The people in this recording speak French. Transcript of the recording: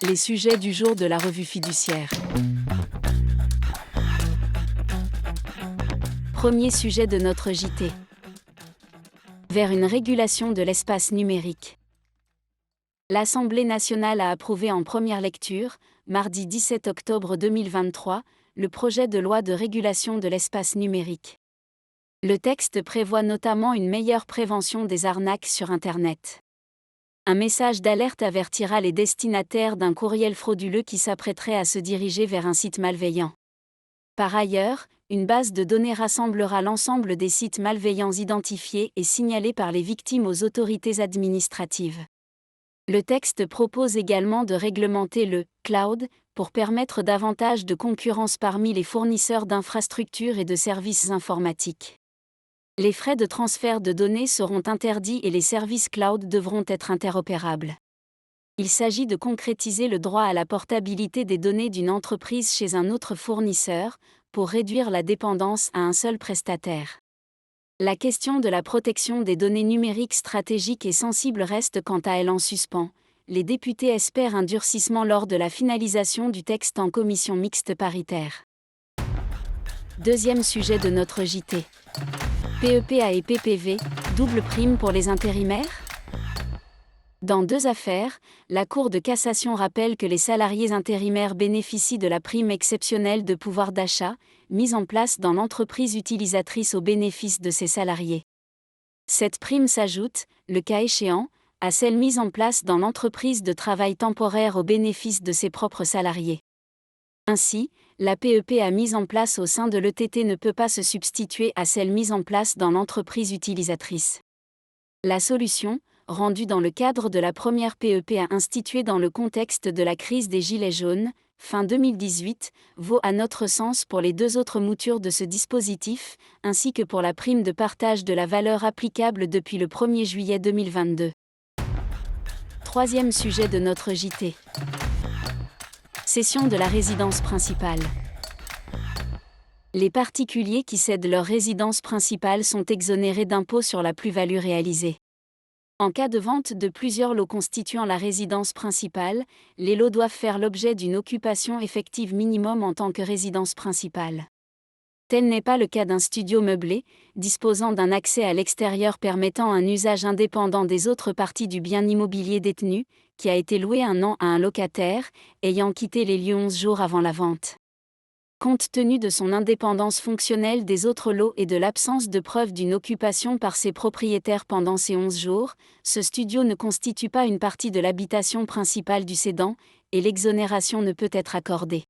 Les sujets du jour de la revue fiduciaire. Premier sujet de notre JT. Vers une régulation de l'espace numérique. L'Assemblée nationale a approuvé en première lecture, mardi 17 octobre 2023, le projet de loi de régulation de l'espace numérique. Le texte prévoit notamment une meilleure prévention des arnaques sur Internet. Un message d'alerte avertira les destinataires d'un courriel frauduleux qui s'apprêterait à se diriger vers un site malveillant. Par ailleurs, une base de données rassemblera l'ensemble des sites malveillants identifiés et signalés par les victimes aux autorités administratives. Le texte propose également de réglementer le « cloud » pour permettre davantage de concurrence parmi les fournisseurs d'infrastructures et de services informatiques. Les frais de transfert de données seront interdits et les services cloud devront être interopérables. Il s'agit de concrétiser le droit à la portabilité des données d'une entreprise chez un autre fournisseur, pour réduire la dépendance à un seul prestataire. La question de la protection des données numériques stratégiques et sensibles reste quant à elle en suspens. Les députés espèrent un durcissement lors de la finalisation du texte en commission mixte paritaire. Deuxième sujet de notre JT. PEPA et PPV, double prime pour les intérimaires ? Dans deux affaires, la Cour de cassation rappelle que les salariés intérimaires bénéficient de la prime exceptionnelle de pouvoir d'achat, mise en place dans l'entreprise utilisatrice au bénéfice de ses salariés. Cette prime s'ajoute, le cas échéant, à celle mise en place dans l'entreprise de travail temporaire au bénéfice de ses propres salariés. Ainsi, la PEPA mise en place au sein de l'ETT ne peut pas se substituer à celle mise en place dans l'entreprise utilisatrice. La solution, rendue dans le cadre de la première PEPA instituée dans le contexte de la crise des Gilets jaunes, fin 2018, vaut à notre sens pour les deux autres moutures de ce dispositif, ainsi que pour la prime de partage de la valeur applicable depuis le 1er juillet 2022. Troisième sujet de notre JT. Cession de la résidence principale. Les particuliers qui cèdent leur résidence principale sont exonérés d'impôt sur la plus-value réalisée. En cas de vente de plusieurs lots constituant la résidence principale, les lots doivent faire l'objet d'une occupation effective minimum en tant que résidence principale. Tel n'est pas le cas d'un studio meublé, disposant d'un accès à l'extérieur permettant un usage indépendant des autres parties du bien immobilier détenu, qui a été loué un an à un locataire, ayant quitté les lieux 11 jours avant la vente. Compte tenu de son indépendance fonctionnelle des autres lots et de l'absence de preuve d'une occupation par ses propriétaires pendant ces 11 jours, ce studio ne constitue pas une partie de l'habitation principale du cédant, et l'exonération ne peut être accordée.